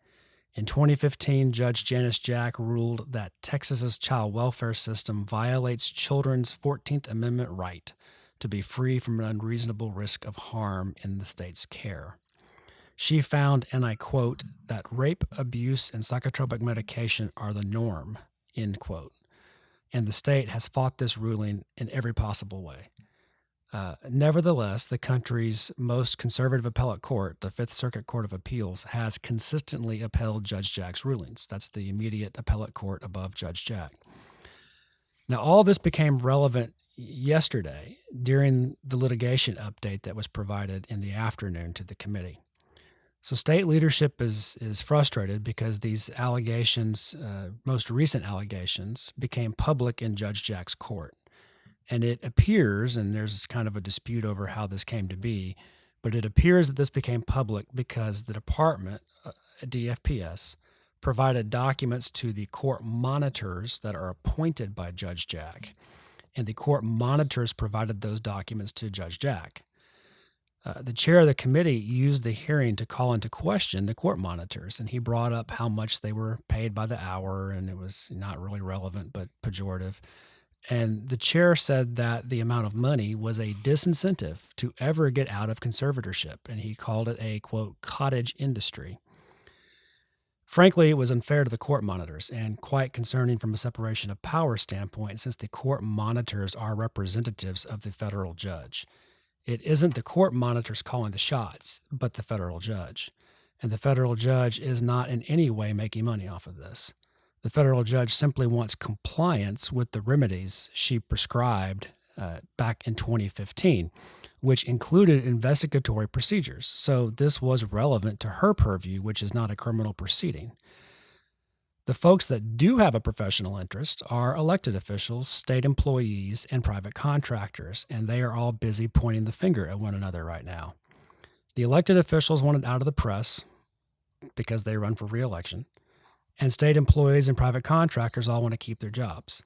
In 2015, Judge Janice Jack ruled that Texas's child welfare system violates children's 14th Amendment right to be free from an unreasonable risk of harm in the state's care. She found, and I quote, that rape, abuse, and psychotropic medication are the norm, end quote. And the state has fought this ruling in every possible way. Nevertheless, the country's most conservative appellate court, the Fifth Circuit Court of Appeals, has consistently upheld Judge Jack's rulings. That's the immediate appellate court above Judge Jack. Now, all this became relevant yesterday during the litigation update that was provided in the afternoon to the committee. So state leadership is frustrated because these allegations, most recent allegations, became public in Judge Jack's court. And it appears, and there's kind of a dispute over how this came to be, but it appears that this became public because the department, DFPS, provided documents to the court monitors that are appointed by Judge Jack. And the court monitors provided those documents to Judge Jack. The chair of the committee used the hearing to call into question the court monitors, and he brought up how much they were paid by the hour, and it was not really relevant but pejorative. And the chair said that the amount of money was a disincentive to ever get out of conservatorship, and he called it a, quote, cottage industry. Frankly, it was unfair to the court monitors and quite concerning from a separation of power standpoint, since the court monitors are representatives of the federal judge. It isn't the court monitors calling the shots, but the federal judge. And the federal judge is not in any way making money off of this. The federal judge simply wants compliance with the remedies she prescribed back in 2015, which included investigatory procedures. So this was relevant to her purview, which is not a criminal proceeding. The folks that do have a professional interest are elected officials, state employees, and private contractors, and they are all busy pointing the finger at one another right now. The elected officials want it out of the press because they run for re-election, and state employees and private contractors all want to keep their jobs.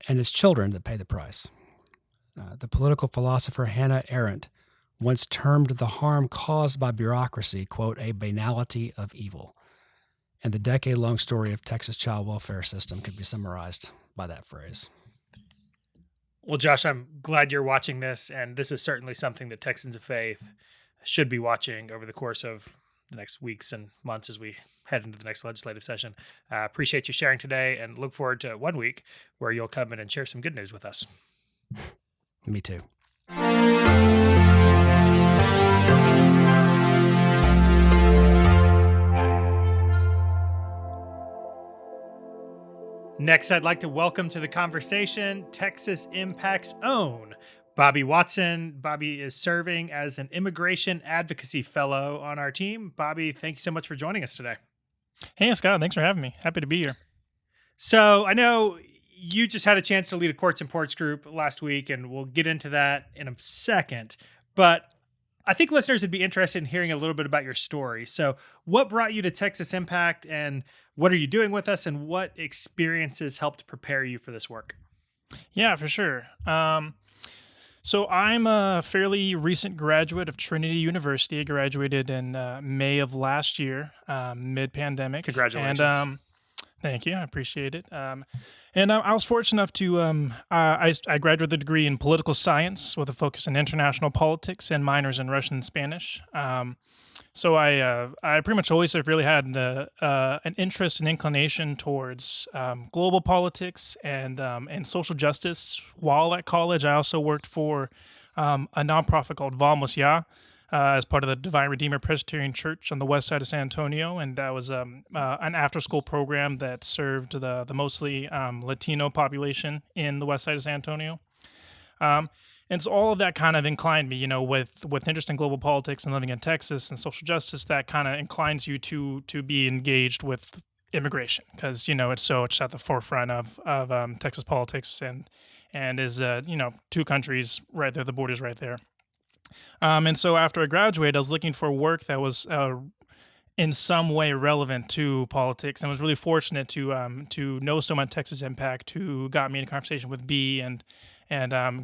And it's children that pay the price. The political philosopher Hannah Arendt once termed the harm caused by bureaucracy, quote, a banality of evil. And the decade-long story of Texas child welfare system could be summarized by that phrase. Well, Josh, I'm glad you're watching this, and this is certainly something that Texans of Faith should be watching over the course of the next weeks and months as we head into the next legislative session. Appreciate you sharing today, and look forward to 1 week where you'll come in and share some good news with us. Me too. Next, I'd like to welcome to the conversation Texas Impact's own Bobby Watson. Bobby is serving as an immigration advocacy fellow on our team. Bobby, thank you so much for joining us today. Hey, Scott. Thanks for having me. Happy to be here. So I know you just had a chance to lead a courts and ports group last week, and we'll get into that in a second. But I think listeners would be interested in hearing a little bit about your story. So what brought you to Texas Impact, and what are you doing with us, and what experiences helped prepare you for this work? Yeah, for sure. So I'm a fairly recent graduate of Trinity University. I graduated in May of last year, mid-pandemic. Congratulations. And thank you. I appreciate it. And I was fortunate enough to, I graduated a degree in political science with a focus in international politics and minors in Russian and Spanish. So I pretty much always have really had an interest and inclination towards global politics and social justice. While at college, I also worked for a nonprofit called Vamos Ya, as part of the Divine Redeemer Presbyterian Church on the west side of San Antonio, and that was an after-school program that served the mostly Latino population in the west side of San Antonio. And so all of that kind of inclined me, with interest in global politics and living in Texas and social justice, that kind of inclines you to be engaged with immigration because, it's at the forefront of Texas politics and is, two countries right there, the border's right there. And so after I graduated, I was looking for work that was in some way relevant to politics, and was really fortunate to know someone at Texas Impact who got me in a conversation with B and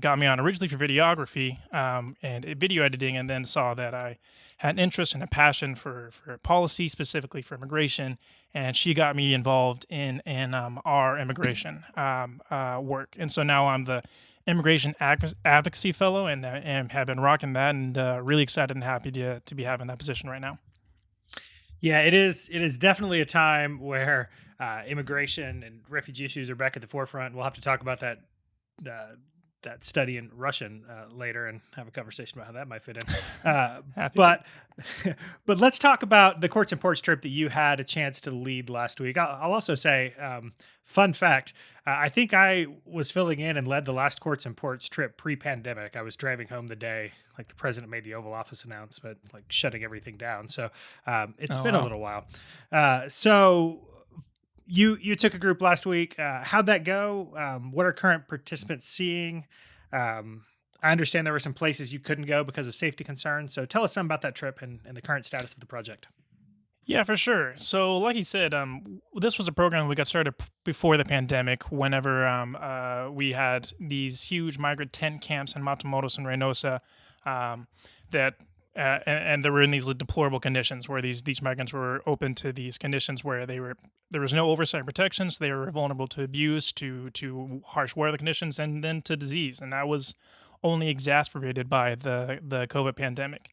got me on originally for videography and video editing, and then saw that I had an interest and a passion for policy, specifically for immigration, and she got me involved in our immigration work. And so now I'm the Immigration Advocacy Fellow, and have been rocking that, and really excited and happy to be having that position right now. Yeah, it is definitely a time where immigration and refugee issues are back at the forefront. We'll have to talk about that study in Russian later and have a conversation about how that might fit in. But let's talk about the Courts and Ports trip that you had a chance to lead last week. I'll also say, fun fact, I think I was filling in and led the last Courts and Ports trip pre-pandemic. I was driving home the day, like the president made the Oval Office announcement, like shutting everything down. So it's been a little while. So you took a group last week. How'd that go? What are current participants seeing? I understand there were some places you couldn't go because of safety concerns. So tell us some about that trip and the current status of the project. Yeah, for sure. So like you said, this was a program we got started before the pandemic, whenever we had these huge migrant tent camps in Matamoros and Reynosa and they were in these deplorable conditions where these migrants were open to these conditions where there was no oversight and protections. They were vulnerable to abuse, to harsh weather conditions, and then to disease. And that was only exacerbated by the COVID pandemic.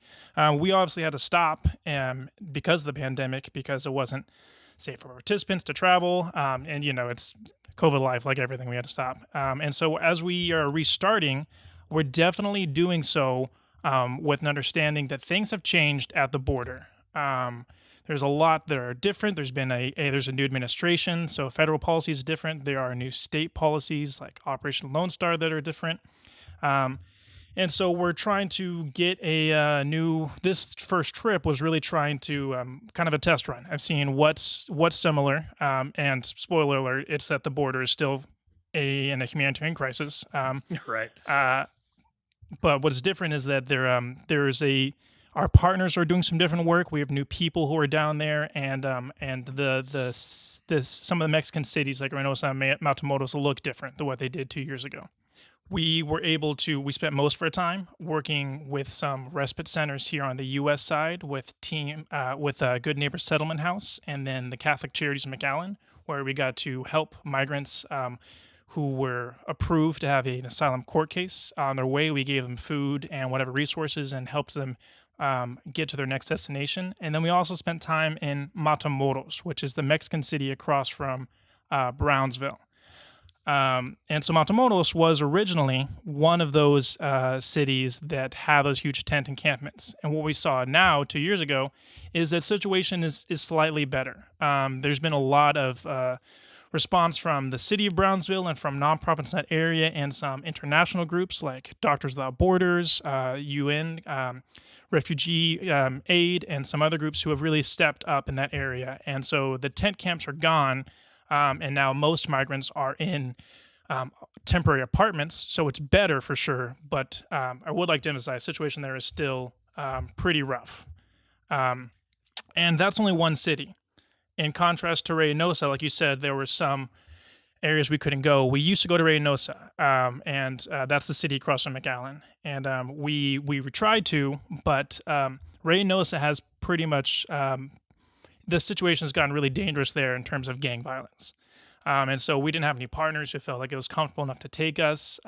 We obviously had to stop because of the pandemic, because it wasn't safe for participants to travel. And, it's COVID life, like everything, we had to stop. And so as we are restarting, we're definitely doing so with an understanding that things have changed at the border. There's a lot that are different. There's been there's a new administration, so federal policy is different. There are new state policies like Operation Lone Star that are different. And so we're trying to get this first trip was really trying to kind of a test run. I've seen what's similar, and spoiler alert, it's that the border is still in a humanitarian crisis. Right. But what's different is that our partners are doing some different work. We have new people who are down there, and some of the Mexican cities like Reynosa and Matamoros look different than what they did 2 years ago. We spent most of our time working with some respite centers here on the U.S. side with Good Neighbor Settlement House, and then the Catholic Charities in McAllen, where we got to help migrants who were approved to have an asylum court case on their way. We gave them food and whatever resources and helped them get to their next destination. And then we also spent time in Matamoros, which is the Mexican city across from Brownsville. And so Matamoros was originally one of those cities that had those huge tent encampments. And what we saw now, 2 years ago, is that situation is slightly better. There's been a lot of response from the city of Brownsville and from nonprofits in that area, and some international groups like Doctors Without Borders, UN, Refugee Aid, and some other groups who have really stepped up in that area. And so the tent camps are gone, and now most migrants are in temporary apartments, so it's better for sure. But I would like to emphasize the situation there is still pretty rough. And that's only one city. In contrast to Reynosa, like you said, there were some areas we couldn't go. We used to go to Reynosa, and that's the city across from McAllen. And we tried to, but Reynosa has pretty much, the situation has gotten really dangerous there in terms of gang violence. And so we didn't have any partners who felt like it was comfortable enough to take us.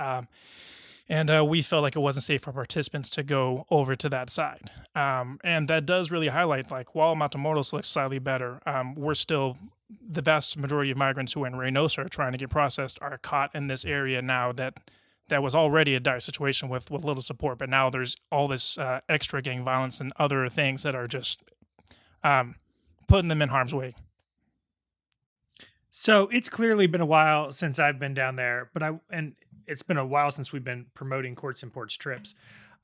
And we felt like it wasn't safe for participants to go over to that side. And that does really highlight, like, while Matamoros looks slightly better, we're still, the vast majority of migrants who are in Reynosa are trying to get processed are caught in this area now that was already a dire situation with little support. But now there's all this extra gang violence and other things that are just putting them in harm's way. So it's clearly been a while since I've been down there, and it's been a while since we've been promoting Courts and Ports trips.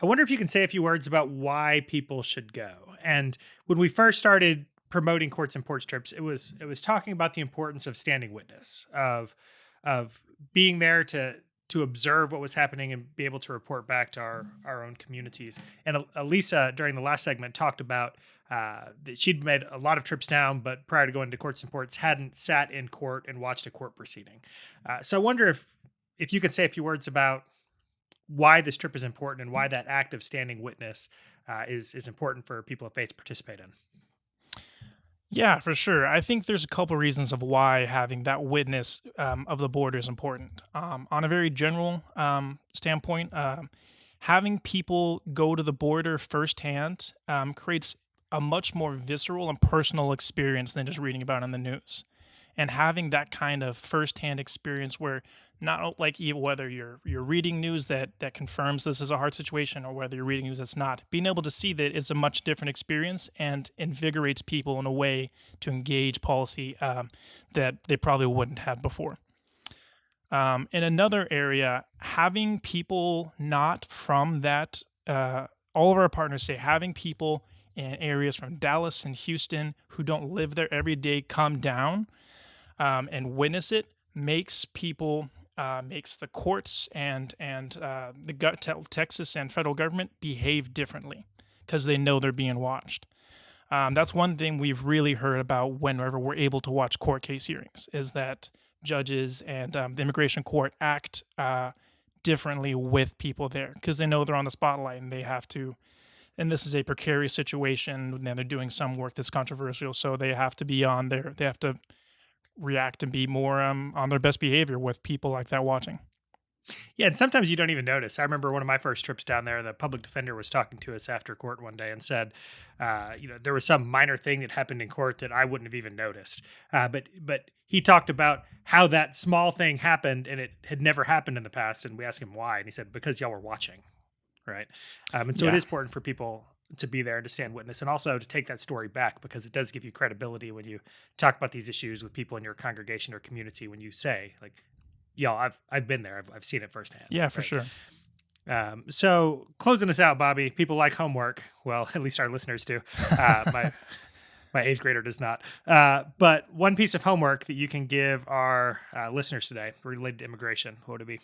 I wonder if you can say a few words about why people should go. And when we first started promoting Courts and Ports trips, it was talking about the importance of standing witness, of being there to observe what was happening and be able to report back to our own communities. And Elisa, during the last segment, talked about that she'd made a lot of trips down, but prior to going to court supports, hadn't sat in court and watched a court proceeding. So I wonder if you could say a few words about why this trip is important and why that act of standing witness is important for people of faith to participate in. Yeah, for sure. I think there's a couple reasons of why having that witness of the border is important. On a very general standpoint, having people go to the border firsthand creates a much more visceral and personal experience than just reading about it on the news. And having that kind of firsthand experience where not like whether you're reading news that confirms this is a hard situation or whether you're reading news that's not, being able to see that it's a much different experience and invigorates people in a way to engage policy that they probably wouldn't have before. In another area, having people not from that, all of our partners say having people in areas from Dallas and Houston who don't live there every day come down and witness it makes people, makes the courts and the Texas and federal government behave differently because they know they're being watched. That's one thing we've really heard about whenever we're able to watch court case hearings is that judges and the immigration court act differently with people there because they know they're on the spotlight and they have to. And this is a precarious situation, and they're doing some work that's controversial, so they have to be on there. They have to react and be more on their best behavior with people like that watching. Yeah, and sometimes you don't even notice. I remember one of my first trips down there, the public defender was talking to us after court one day and said, there was some minor thing that happened in court that I wouldn't have even noticed. But he talked about how that small thing happened and it had never happened in the past. And we asked him why. And he said, because y'all were watching. Right. And so it is important for people to be there and to stand witness and also to take that story back because it does give you credibility when you talk about these issues with people in your congregation or community when you say, like, y'all, I've been there. I've seen it firsthand. Yeah, for sure. So closing us out, Bobby, people like homework. Well, at least our listeners do. My 8th grader does not. But one piece of homework that you can give our listeners today related to immigration, what would it be?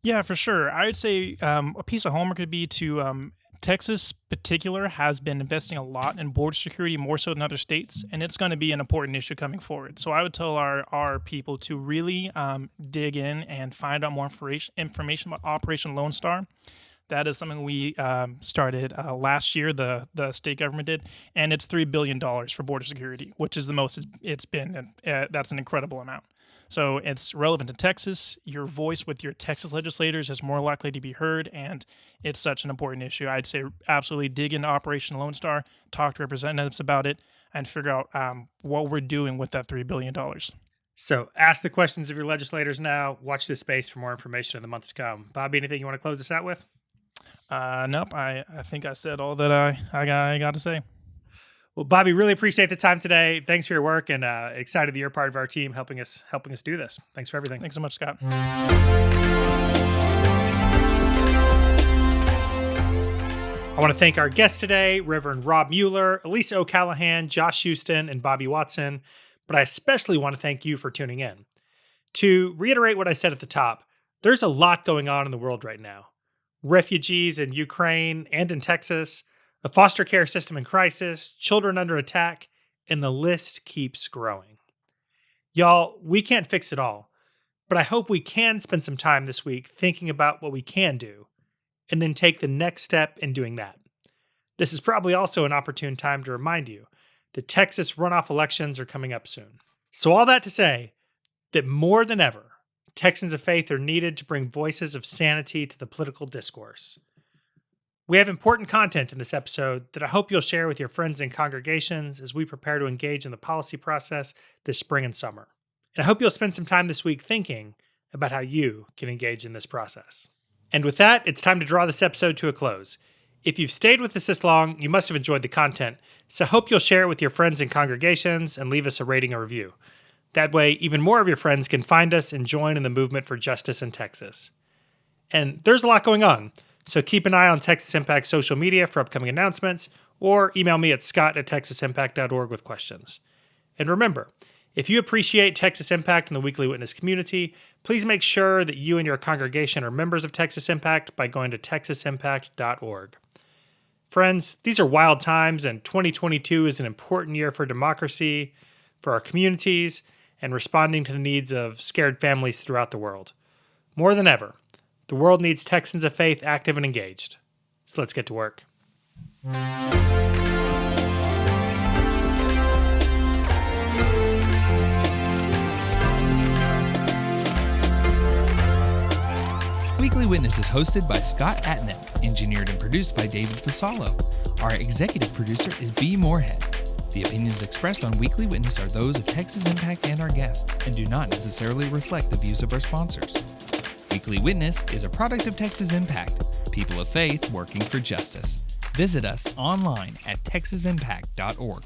Yeah, for sure. I would say a piece of homework would be to Texas particular has been investing a lot in border security more so than other states, and it's going to be an important issue coming forward. So I would tell our people to really dig in and find out more information about Operation Lone Star. That is something we started last year, the state government did, and it's $3 billion for border security, which is the most it's been. That's an incredible amount. So it's relevant to Texas. Your voice with your Texas legislators is more likely to be heard, and it's such an important issue. I'd say absolutely dig into Operation Lone Star, talk to representatives about it, and figure out what we're doing with that $3 billion. So ask the questions of your legislators now. Watch this space for more information in the months to come. Bobby, anything you want to close us out with? Nope. I think I said all that I got to say. Well, Bobby, really appreciate the time today. Thanks for your work and excited that you're part of our team helping us do this. Thanks for everything. Thanks so much, Scott. I want to thank our guests today, Reverend Rob Mueller, Elisa O'Callaghan, Josh Houston, and Bobby Watson. But I especially want to thank you for tuning in. To reiterate what I said at the top, there's a lot going on in the world right now. Refugees in Ukraine and in Texas, a foster care system in crisis, children under attack, and the list keeps growing. Y'all, we can't fix it all, but I hope we can spend some time this week thinking about what we can do, and then take the next step in doing that. This is probably also an opportune time to remind you that Texas runoff elections are coming up soon. So all that to say that more than ever, Texans of faith are needed to bring voices of sanity to the political discourse. We have important content in this episode that I hope you'll share with your friends and congregations as we prepare to engage in the policy process this spring and summer. And I hope you'll spend some time this week thinking about how you can engage in this process. And with that, it's time to draw this episode to a close. If you've stayed with us this long, you must have enjoyed the content, so I hope you'll share it with your friends and congregations and leave us a rating or review. That way, even more of your friends can find us and join in the movement for justice in Texas. And there's a lot going on. So keep an eye on Texas Impact's social media for upcoming announcements, or email me at scott@texasimpact.org with questions. And remember, if you appreciate Texas Impact and the Weekly Witness community, please make sure that you and your congregation are members of Texas Impact by going to texasimpact.org. Friends, these are wild times, and 2022 is an important year for democracy, for our communities, and responding to the needs of scared families throughout the world. More than ever, the world needs Texans of faith active and engaged. So let's get to work. Weekly Witness is hosted by Scott Atnett, engineered and produced by David Fasalo. Our executive producer is B. Moorhead. The opinions expressed on Weekly Witness are those of Texas Impact and our guests, and do not necessarily reflect the views of our sponsors. Weekly Witness is a product of Texas Impact, people of faith working for justice. Visit us online at texasimpact.org.